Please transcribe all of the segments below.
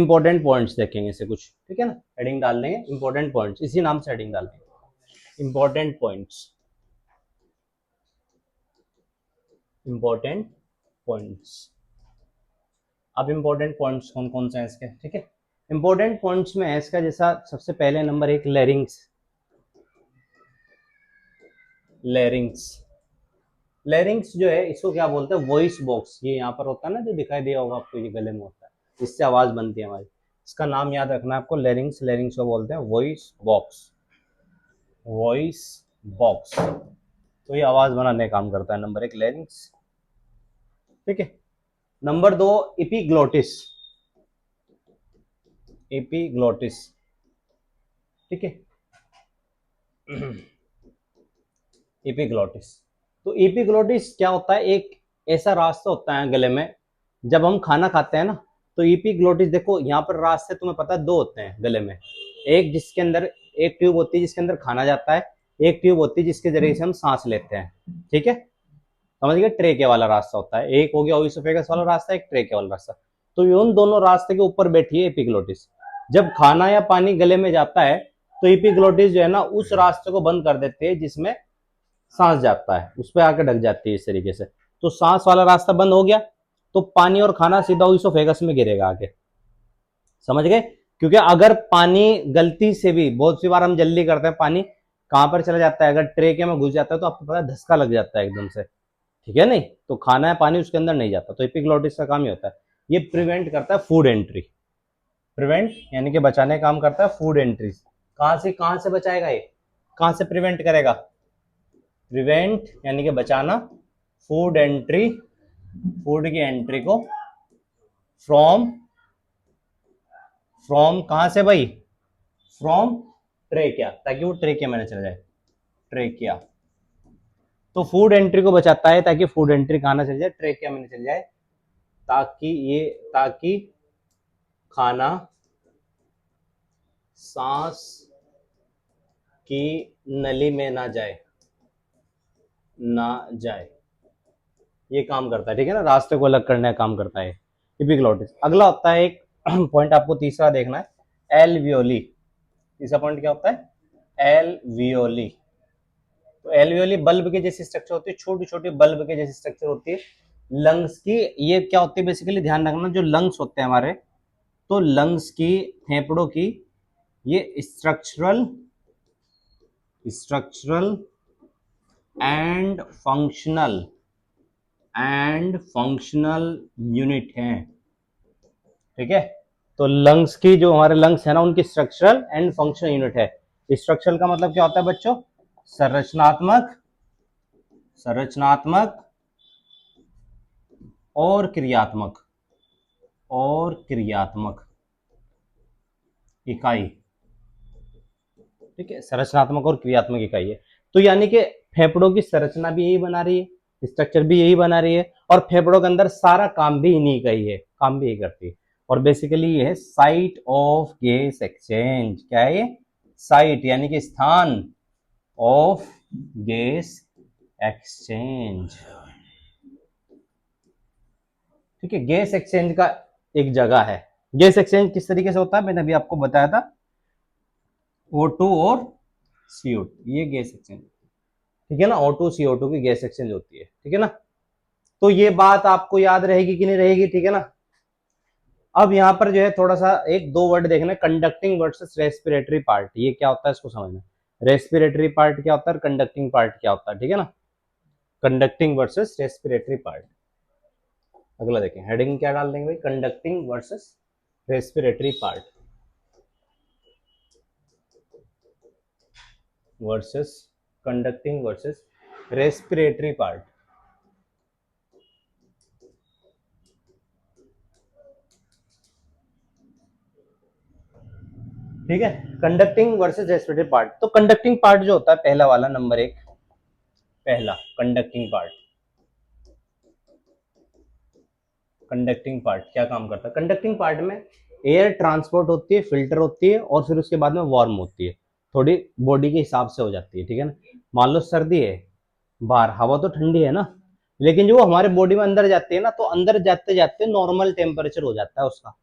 Important points देखेंगे इसे कुछ, ठीक है ना, हेडिंग डाल देंगे इंपॉर्टेंट पॉइंट्स, इसी नाम से हेडिंग डालेंगे इंपॉर्टेंट पॉइंट्स, इंपॉर्टेंट पॉइंट्स। अब इंपॉर्टेंट पॉइंट्स कौन कौन से हैं इसके, ठीक है। इंपॉर्टेंट पॉइंट्स में है इसका जैसा सबसे पहले नंबर एक लेरिंग्स, लेरिंग्स, लेरिंग्स जो है इसको क्या बोलते हैं, वॉइस बॉक्स, ये यहाँ पर होता है ना जो दिखाई दिया होगा आपको, ये गले में होता है, इससे आवाज बनती है हमारी, इसका नाम याद रखना है आपको, लेरिंग्स, लेरिंग्स को बोलते हैं वॉइस बॉक्स, वॉइस बॉक्स। तो ये आवाज बनाने का काम करता है नंबर एक लेरिंग्स, ठीक है। नंबर दो इपीग्लोटिस, एपीग्लोटिस, ठीक है। एपीग्लोटिस, तो एपीग्लोटिस क्या होता है, एक ऐसा रास्ता होता है गले में, जब हम खाना खाते हैं ना, तो एपीग्लोटिस देखो यहाँ पर रास्ते तुम्हें पता है दो होते हैं गले में, एक जिसके अंदर एक ट्यूब होती है जिसके अंदर खाना जाता है, एक ट्यूब होती है जिसके जरिए से हम सांस लेते हैं, ठीक है, समझ गए, ट्रेके वाला रास्ता होता है, एक हो गया ओविसोफेगस वाला रास्ता, एक ट्रेके वाला रास्ता। तो उन दोनों रास्ते के ऊपर बैठी है एपीग्लोटिस। जब खाना या पानी गले में जाता है तो एपीग्लोटिस जो है ना उस रास्ते को बंद कर देती है जिसमें सांस जाता है, उस पर आकर ढक जाती है इस तरीके से, तो सांस वाला रास्ता बंद हो गया, तो पानी और खाना सीधा ओविसोफेगस में गिरेगा आगे, समझ गए। क्योंकि अगर पानी गलती से भी, बहुत सी बार हम जल्दी करते हैं, पानी कहां पर चला जाता है, अगर ट्रेके में घुस जाता है तो आपको पता है धक्का लग जाता है एकदम से, ठीक है, नहीं तो खाना है पानी उसके अंदर नहीं जाता, तो एपिग्लोटिस का काम ही होता है, ये प्रिवेंट करता है फूड एंट्री, प्रिवेंट यानी कि बचाने का काम करता है फूड एंट्री, कहां से बचाएगा ये, कहां से प्रिवेंट करेगा, प्रिवेंट यानी कि बचाना, फूड एंट्री, फूड की एंट्री को, फ्रॉम, फ्रॉम कहां से भाई, फ्रॉम ट्रेकिया, ताकि वो ट्रेकिया में न चला जाए, ट्रेकिया, तो फूड एंट्री को बचाता है ताकि फूड एंट्री कहां ना चल जाए, ट्रेकिया में न चल जाए, ताकि खाना सांस की नली में ना जाए, ना जाए, ये काम करता है, ठीक है ना, रास्ते को अलग करने का काम करता है एपिग्लोटिस। अगला होता है एक पॉइंट आपको तीसरा देखना है, एल्वियोली, तीसरा पॉइंट क्या होता है, एल्वियोली, तो एल्वियोली बल्ब के जैसी स्ट्रक्चर होती है, छोटी छोटी बल्ब के जैसी स्ट्रक्चर होती है लंग्स की, ये क्या होती है बेसिकली, ध्यान रखना, जो लंग्स होते हैं हमारे, तो लंग्स की, फेफड़ों की, ये structural, structural and functional, and functional unit है, ठीक है। तो लंग्स की, जो हमारे लंग्स है ना, उनकी स्ट्रक्चरल एंड फंक्शनल यूनिट है। स्ट्रक्चरल का मतलब क्या होता है बच्चों, संरचनात्मक, संरचनात्मक और क्रियात्मक, और क्रियात्मक इकाई, ठीक है, संरचनात्मक और क्रियात्मक इकाई है। तो यानी कि फेफड़ों की संरचना भी यही बना रही है, स्ट्रक्चर भी यही बना रही है, और फेफड़ों के अंदर सारा काम भी इन्हीं का ही है, काम भी यही करती है, और बेसिकली ये है साइट ऑफ गैस एक्सचेंज, क्या है ये, साइट यानी कि स्थान ऑफ गैस एक्सचेंज, ठीक है, गैस एक्सचेंज का एक जगह है। गैस एक्सचेंज किस तरीके से होता है, मैंने अभी आपको बताया था, O2 और CO2, ये गैस एक्सचेंज, ठीक है ना, O2 CO2 की गैस एक्सचेंज होती है, ठीक है ना। तो ये बात आपको याद रहेगी कि नहीं रहेगी, ठीक है ना। अब यहाँ पर जो है थोड़ा सा एक दो वर्ड देखना, कंडक्टिंग वर्सेस रेस्पिरेटरी पार्ट, ये क्या होता है इसको समझना, रेस्पिरेटरी पार्ट क्या होता है, कंडक्टिंग पार्ट क्या होता है, ठीक है ना, कंडक्टिंग वर्सेस रेस्पिरेटरी पार्ट। अगला देखें, हेडिंग क्या डाल देंगे भाई, conducting versus respiratory part, versus conducting versus respiratory part, ठीक है, कंडक्टिंग वर्सेस रेस्पिरेटरी पार्ट। तो कंडक्टिंग पार्ट जो होता है पहला वाला, नंबर एक, पहला कंडक्टिंग पार्ट, कंडक्टिंग पार्ट क्या काम करता है, कंडक्टिंग पार्ट में एयर ट्रांसपोर्ट होती है, फिल्टर होती है, और फिर उसके बाद में वार्म होती है, थोड़ी बॉडी के हिसाब से हो जाती है, ठीक है ना। मान लो सर्दी है, बाहर हवा तो ठंडी है ना, लेकिन जो हमारे बॉडी में अंदर जाती है ना, तो अंदर जाते जाते नॉर्मल टेम्परेचर हो जाता है उसका,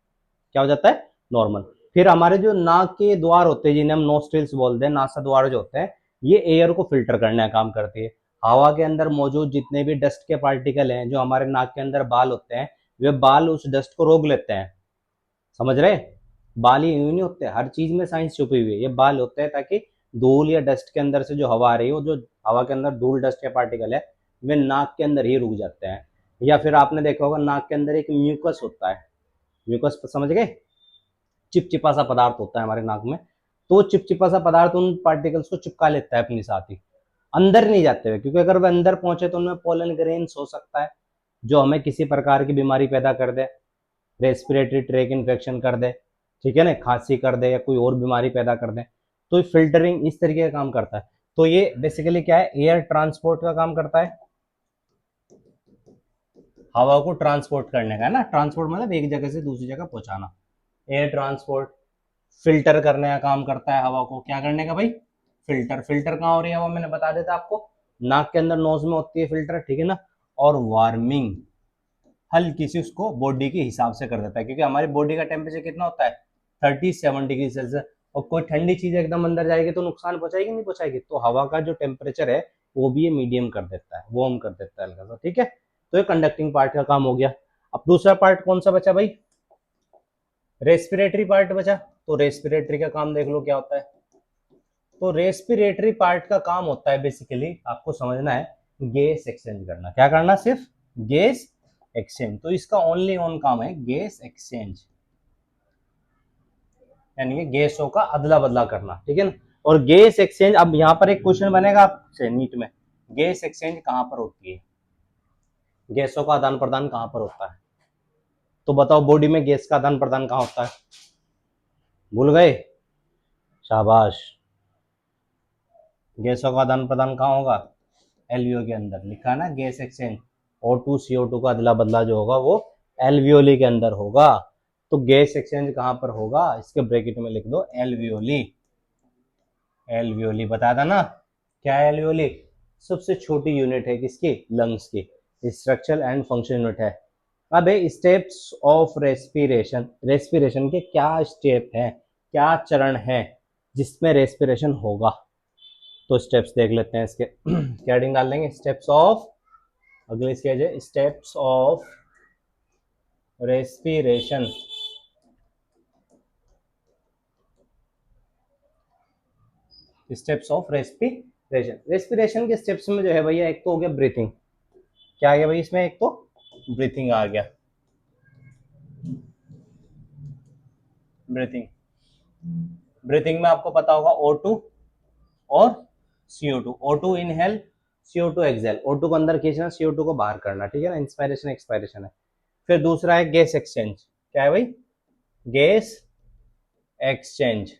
क्या हो जाता है, नॉर्मल। फिर हमारे जो नाक के द्वार होते हैं जिन्हें हम नोस्ट्रिल्स बोलते हैं, नासा द्वार जो होते हैं, ये एयर को फिल्टर करने का काम करती है। हवा के अंदर मौजूद जितने भी डस्ट के पार्टिकल हैं, जो हमारे नाक के अंदर बाल होते हैं, वे बाल उस डस्ट को रोक लेते हैं। समझ रहे? बाल ही यूं नहीं होते, हर चीज में साइंस छुपी हुई है। ये बाल होते हैं ताकि धूल या डस्ट के अंदर से जो हवा आ रही है, वो जो हवा के अंदर धूल डस्ट के पार्टिकल है, वे नाक के अंदर ही रुक जाते हैं। या फिर आपने देखा होगा नाक के अंदर एक म्यूकस होता है, म्यूकस समझ गए, चिपचिपा सा पदार्थ होता है हमारे नाक में। तो चिपचिपा सा पदार्थ उन पार्टिकल्स को चिपका लेता है अपने साथ ही, अंदर नहीं जाते हुए, क्योंकि अगर वह अंदर पहुंचे तो उनमें पोलन ग्रेन्स हो सकता है, जो हमें किसी प्रकार की बीमारी पैदा कर दे, रेस्पिरेटरी ट्रैक इन्फेक्शन कर दे, ठीक है ना, खांसी कर दे या कोई और बीमारी पैदा कर दे। तो फिल्टरिंग इस तरीके का काम करता है। तो ये बेसिकली क्या है, एयर ट्रांसपोर्ट का काम करता है, हवा को ट्रांसपोर्ट करने का है ना। ट्रांसपोर्ट मतलब एक जगह से दूसरी जगह पहुंचाना, एयर ट्रांसपोर्ट। फिल्टर करने का काम करता है हवा को, क्या करने का भाई, फिल्टर। फिल्टर कहाँ हो रही है हवा, मैंने बता देता आपको, नाक के अंदर नोज में होती है फिल्टर, ठीक है ना। और वार्मिंग हल्की सी उसको बॉडी के हिसाब से कर देता है, क्योंकि हमारी बॉडी का टेम्परेचर कितना होता है, 37 डिग्री सेल्सियस। और कोई ठंडी चीज एकदम अंदर जाएगी तो नुकसान पहुंचाएगी नहीं पहुंचाएगी, तो हवा का जो टेम्परेचर है वो भी ये मीडियम कर देता है, वार्म कर देता है हल्का सा, ठीक है। तो ये कंडक्टिंग पार्ट का काम हो गया। अब दूसरा पार्ट कौन सा बचा भाई, रेस्पिरेटरी पार्ट बचा। तो रेस्पिरेटरी का काम देख लो क्या होता है। तो रेस्पिरेटरी पार्ट का काम होता है बेसिकली, आपको समझना है, गैस एक्सचेंज करना। क्या करना, सिर्फ गैस एक्सचेंज। तो इसका ओनली ऑन काम है गैस एक्सचेंज, यानी कि गैसों का अदला बदला करना, ठीक है ना। और गैस एक्सचेंज, अब यहाँ पर एक क्वेश्चन बनेगा आपसे नीट में, गैस एक्सचेंज कहाँ पर होती है, गैसों का आदान प्रदान कहाँ पर होता है। तो बताओ बॉडी में गैस का आदान प्रदान कहाँ होता है, भूल गए, शाबाश। गैसों का आदान प्रदान कहाँ होगा, एलवीओ के अंदर लिखा है ना, गैस एक्सचेंज। O2 CO2 का अदला बदला जो होगा वो एल्वियोली के अंदर होगा। तो गैस एक्सचेंज कहां पर होगा, इसके ब्रैकेट में लिख दो एल्वियोली। एल्वियोली बता था ना, क्या है एल्वियोली, सबसे छोटी यूनिट है किसकी, लंग्स की, स्ट्रक्चरल एंड फंक्शन यूनिट है। अब स्टेप्स ऑफ रेस्पिरेशन, रेस्पिरेशन के क्या स्टेप हैं, क्या चरण है जिसमें रेस्पिरेशन होगा। तो स्टेप्स देख लेते हैं इसके क्या हेडिंग डाल देंगे, स्टेप्स ऑफ, अगली स्टेज है steps of respiration. Steps of respiration, respiration के स्टेप्स में जो है भैया, एक तो हो गया ब्रीथिंग, क्या आ गया भाई इसमें, एक तो ब्रीथिंग आ गया, ब्रीथिंग। ब्रीथिंग में आपको पता होगा O2 और CO2, O2 inhale, CO2 exhale, O2 को अंदर खींचना, CO2 को बाहर करना, ठीक है ना, इंस्पायरेशन एक्सपायरेशन है। फिर दूसरा है गैस एक्सचेंज, क्या है भाई, गैस एक्सचेंज।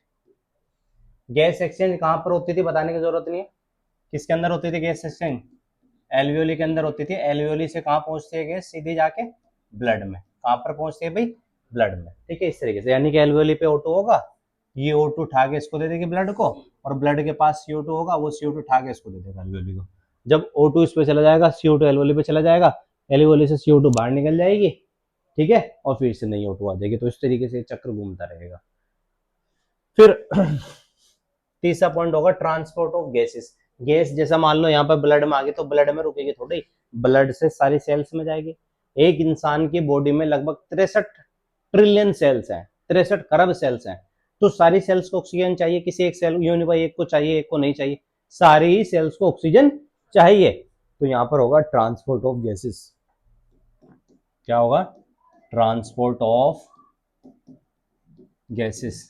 गैस एक्सचेंज कहां पर होती थी बताने की जरूरत नहीं है, किसके अंदर होती थी गैस एक्सचेंज, एल्वियोली के अंदर होती थी। एल्वियोली से कहां पहुंचती है गैस, सीधी जाके ब्लड में, कहां पर पहुंचती है भाई, ब्लड में, ठीक है, इस तरीके से। यानी कि एल्वियोली पे O2 होगा, ये O2 उठा के इसको दे देगी ब्लड को, और ब्लड के पास CO2 होगा, वो CO2 उठा के इसको दे देगा एल्वियोली को। जब O2 इस पे चला जाएगा, CO2 एल्वियोली पे चला जाएगा, एल्वियोली से CO2 बाहर निकल जाएगी, ठीक है, और फिर से नई O2 आ जाएगी। तो इस तरीके से चक्र घूमता रहेगा। फिर तीसरा पॉइंट होगा ट्रांसपोर्ट ऑफ गैसेस। गैस जैसा मान लो यहाँ पर ब्लड में आ गई, तो ब्लड में रुकेगी थोड़ी, ब्लड से सारी सेल्स में जाएगी। एक इंसान की बॉडी में लगभग 63 ट्रिलियन सेल्स हैं, 63 खरब सेल्स हैं। तो सारी सेल्स को ऑक्सीजन चाहिए, किसी एक सेल यूं नहीं भाई एक को चाहिए एक को नहीं चाहिए, सारी ही सेल्स को ऑक्सीजन चाहिए। तो यहाँ पर होगा ट्रांसपोर्ट ऑफ गैसेस, क्या होगा, ट्रांसपोर्ट ऑफ गैसेस,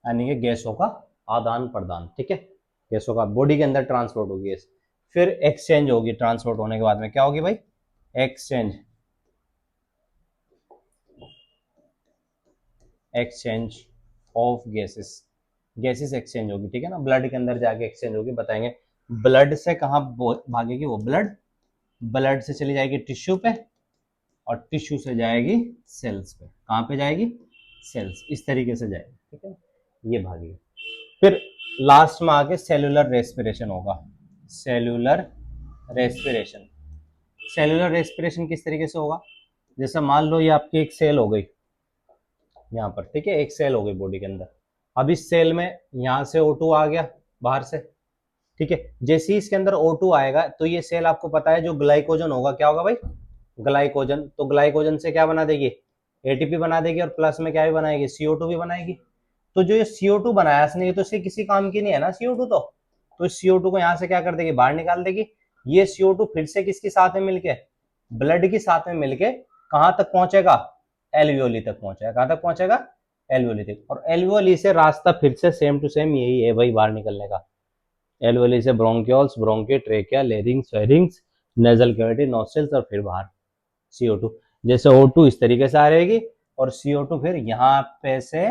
यानी कि गैसों का आदान प्रदान, ठीक है, गैसों का बॉडी के अंदर ट्रांसपोर्ट होगी गैस। फिर एक्सचेंज होगी, ट्रांसपोर्ट होने के बाद में क्या होगी भाई, exchange, exchange of gases, gases exchange होगी, ठीक है ना, ब्लड के अंदर जाके एक्सचेंज होगी। बताएंगे ब्लड से कहाँ भागेगी वो, ब्लड, ब्लड से चली जाएगी टिश्यू पे, और टिश्यू से जाएगी सेल्स पे, कहाँ पे जाएगी, सेल्स, इस तरीके से जाएगी, ठीक है, ये भागेगी। फिर लास्ट में आके सेलुलर रेस्पिरेशन होगा, सेलुलर रेस्पिरेशन। सेलुलर रेस्पिरेशन किस तरीके से होगा, जैसे मान लो ये आपकी एक सेल हो गई, यहाँ पर, ठीक है, एक सेल हो गई बॉडी के अंदर। अब इस सेल में यहाँ से O2 आ गया बाहर से, ठीक है। जैसे ही इसके अंदर O2 आएगा तो ये सेल आपको पता है जो ग्लाइकोजन होगा, क्या होगा भाई, ग्लाइकोजन। तो ग्लाइकोजन से क्या बना देगी, एटीपी बना देगी, और प्लस में क्या भी बनाएगी, CO2 भी बनाएगी। तो जो ये CO2 बनाया इसने, ये तो इसके किसी काम की नहीं है ना CO2 तो इस CO2 को यहाँ से क्या कर देगी, बाहर निकाल देगी। ये CO2 फिर से किसके साथ में मिलके, ब्लड के साथ में मिलके कहां तक पहुंचेगा, एल्वियोली तक पहुंचेगा। कहां तक पहुंचेगा, एल्वियोली तक। और एल्वियोली से रास्ता फिर से सेम टू सेम यही है भाई बाहर निकलने का। एल्वियोली से bronchioles, bronchi, trachea, larynx, pharynx, nasal cavity, nostrils, और फिर बाहर CO2। जैसे O2 इस तरीके से आ रहेगी और CO2 फिर यहाँ पे से,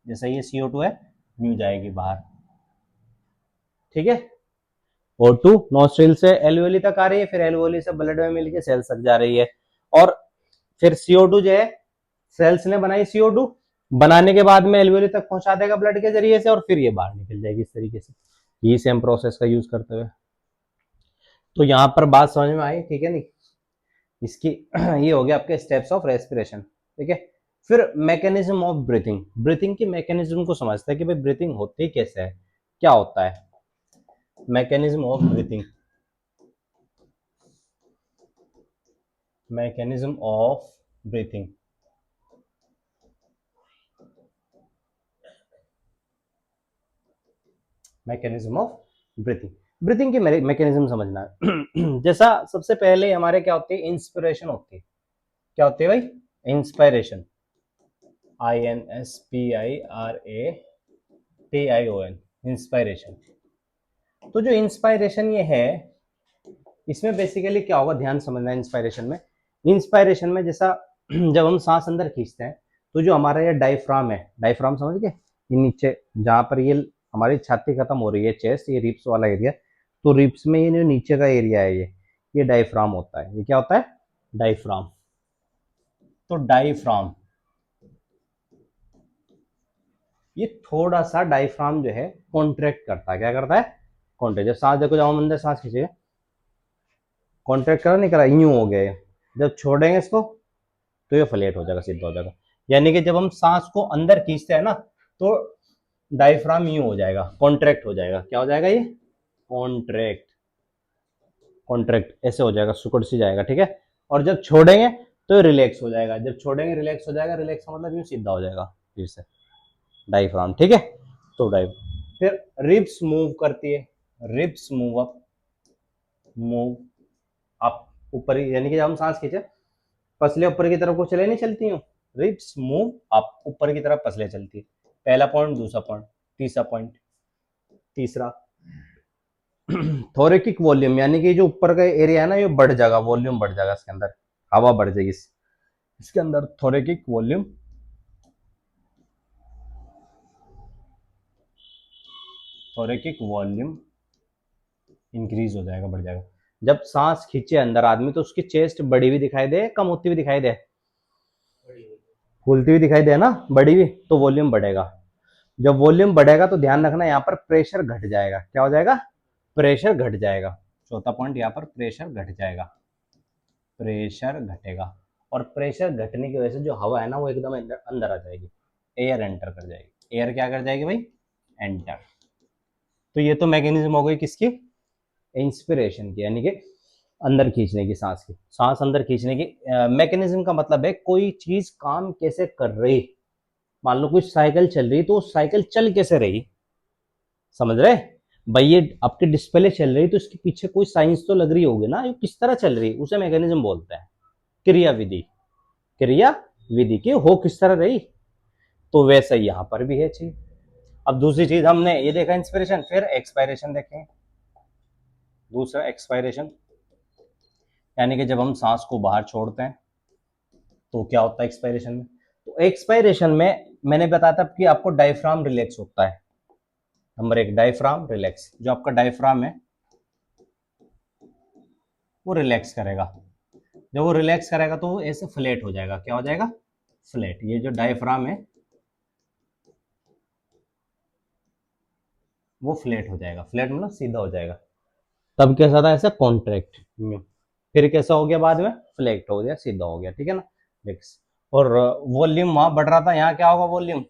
जैसे ये CO2 है, यूं जाएगी बाहर, ठीक है। O2 नोस्ट्रिल से एल्वियोली तक आ रही है, फिर एल्वियोली से ब्लड में मिलके सेल्स तक जा रही है। और फिर CO2 जो है, सेल्स ने बनाई CO2, बनाने के बाद में एल्वियोली तक पहुंचा देगा ब्लड के जरिए से, और फिर ये बाहर निकल जाएगी इस तरीके से, ये सेम प्रोसेस का यूज करते हुए। तो यहाँ पर बात समझ में आई, ठीक है नहीं, इसकी ये हो गया आपके स्टेप्स ऑफ रेस्पिरेशन, ठीक है। फिर मैकेनिज्म ऑफ ब्रीथिंग, ब्रीथिंग की मैकेनिज्म को समझते हैं कि भाई ब्रीथिंग होती कैसे है, क्या होता है mechanism of breathing. Mechanism of breathing, mechanism of breathing, breathing की मैकेनिज्म समझना है। जैसा सबसे पहले हमारे क्या होती है, इंस्पिरेशन होती है। क्या होती है भाई, इंस्पायरेशन, INSPIRATION, इंस्पायरेशन। तो जो इंस्पायरेशन ये है, इसमें बेसिकली क्या होगा, ध्यान समझना है। इंस्पायरेशन में, इंस्पायरेशन में जैसा जब हम सांस अंदर खींचते हैं तो जो हमारा ये डायफ्राम है, डायफ्राम समझ गए, ये नीचे जहां पर ये हमारी छाती खत्म हो रही है, चेस्ट, ये रिप्स वाला एरिया, तो रिप्स में ये जो नीचे का एरिया है, ये डायफ्राम होता है। ये क्या होता है, डायफ्राम। तो डायफ्राम, ये थोड़ा सा डायफ्राम जो है कॉन्ट्रैक्ट करता है। क्या करता है, कॉन्ट्रैक्ट। जब सांस देखो, जब हम अंदर सांस खींचे, कॉन्ट्रैक्ट करा नहीं करा, यूं हो गया है। जब छोड़ेंगे इसको तो ये फ्लैट हो जाएगा, सीधा हो जाएगा। यानी कि जब हम सांस को अंदर खींचते हैं ना, तो डायफ्राम यूं हो जाएगा, कॉन्ट्रैक्ट हो जाएगा। क्या हो जाएगा, ये कॉन्ट्रैक्ट, कॉन्ट्रैक्ट ऐसे हो जाएगा, सुकड़ सी जाएगा, ठीक है। और जब छोड़ेंगे तो रिलैक्स हो जाएगा। जब छोड़ेंगे रिलैक्स हो जाएगा, रिलैक्स का मतलब यूं सीधा हो जाएगा फिर से, डायफ्राम, ठीक है। तो डाइव, फिर रिब्स मूव करती है, ribs move up, move up, ऊपर, यानी कि जब हम सांस खींचे, पसले ऊपर की तरफ को चले नहीं चलती हूँ, रिब्स मूव अप, ऊपर की तरफ पसले चलती है। पहला पॉइंट, दूसरा पॉइंट, तीसरा पॉइंट, तीसरा थोरेकिक वॉल्यूम, यानी कि जो ऊपर का एरिया है ना, ये बढ़ जाएगा, वॉल्यूम बढ़ जाएगा इसके अंदर, हवा बढ़ जाएगी इसके अंदर, थोरेकिक वॉल्यूम, थोरेकिक वॉल्यूम इंक्रीज हो जाएगा, बढ़ जाएगा। जब सांस खींचे अंदर आदमी, तो उसकी चेस्ट बड़ी हुई दिखाई दे, कम होती हुई दिखाई दे, फूलती हुई दिखाई दे ना, बड़ी हुई, तो वॉल्यूम बढ़ेगा। जब वॉल्यूम बढ़ेगा तो ध्यान रखना, यहाँ पर प्रेशर घट जाएगा। क्या हो जाएगा, प्रेशर घट जाएगा। चौथा पॉइंट, यहाँ पर प्रेशर घट जाएगा, प्रेशर घटेगा। और प्रेशर घटने की वजह से जो हवा है ना, वो एकदम अंदर अंदर आ जाएगी, एयर एंटर कर जाएगी। एयर क्या कर जाएगी भाई, एंटर। तो ये तो मैकेनिज्म हो गई किसकी, इंस्पिरेशन की, यानी कि अंदर खींचने की, सांस की, सांस अंदर खींचने की। मैकेनिज्म का मतलब है कोई चीज काम कैसे कर रही। मान लो कोई साइकिल चल रही, तो साइकिल चल कैसे रही, समझ रहे भाई। ये आपके डिस्प्ले चल रही, तो इसके पीछे कोई साइंस तो लग रही होगी ना, ये किस तरह चल रही, उसे मैकेनिज्म बोलते हैं, क्रिया विधि, क्रिया विधि की हो किस तरह रही। तो वैसा ही यहां पर भी है चीज। अब दूसरी चीज हमने ये देखा इंस्पिरेशन, फिर एक्सपायरेशन देखें। दूसरा एक्सपायरेशन, यानी कि जब हम सांस को बाहर छोड़ते हैं तो क्या होता है एक्सपायरेशन में। तो एक्सपायरेशन में मैंने बताया था कि आपको डायफ्राम रिलैक्स होता है। नंबर एक, डायफ्राम रिलैक्स, जो आपका डायफ्राम है वो रिलैक्स करेगा। जब वो रिलैक्स करेगा तो वो ऐसे फ्लैट हो जाएगा। क्या हो जाएगा, फ्लैट। ये जो डायफ्राम है वो फ्लैट हो जाएगा, फ्लैट मतलब सीधा हो जाएगा। तब कैसा था, ऐसा कॉन्ट्रैक्ट, फिर कैसा हो गया बाद में, फ्लैट हो गया, सीधा हो गया, ठीक है ना, रिलैक्स। और वॉल्यूम वहां बढ़ रहा था, यहाँ क्या होगा, वॉल्यूम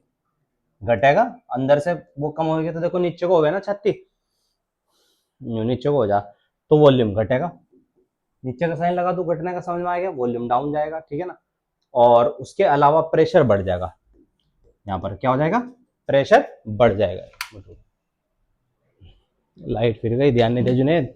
घटेगा, अंदर से वो कम होगी तो देखो नीचे को हो गया ना 36, नीचे को हो जा तो वॉल्यूम घटेगा, नीचे का साइन लगा तो घटने का समझ में आ गया, वॉल्यूम डाउन जाएगा, ठीक है ना। और उसके अलावा प्रेशर बढ़ जाएगा, यहाँ पर क्या हो जाएगा, प्रेशर बढ़ जाएगा। लाइट फिर गई, ध्यान नहीं दे जुनेद।